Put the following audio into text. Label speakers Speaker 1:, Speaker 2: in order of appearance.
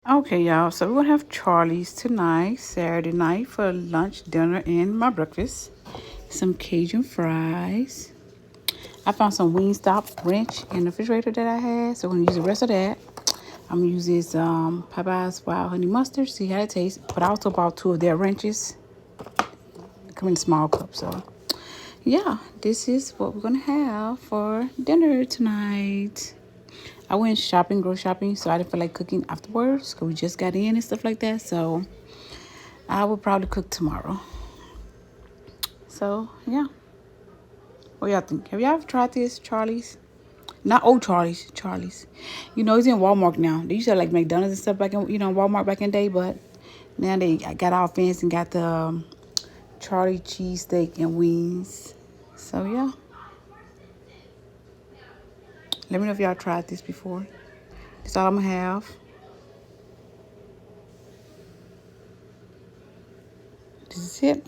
Speaker 1: Okay, y'all. So we're gonna have Charlie's tonight, Saturday night, for lunch, dinner, and my breakfast. Some Cajun fries. I found some Wingstop ranch in the refrigerator that I had, so I'm gonna use the rest of that. I'm gonna use this Popeyes wild honey mustard, see how it tastes. But I also bought two of their ranches. They come in small cups, so yeah, this is what we're gonna have for dinner tonight. I went shopping, grocery shopping, so I didn't feel like cooking afterwards because we just got in and stuff like that. So I will probably cook tomorrow. So yeah, what y'all think? Have y'all ever tried this, Charlie's? Not old Charlie's, Charlie's. You know, it's in Walmart now. They used to have like McDonald's and stuff back in, Walmart back in the day, but now they got all fancy and got the Charlie cheesesteak and wings. So yeah, let me know if y'all tried this before. That's all I'm gonna have. This is it.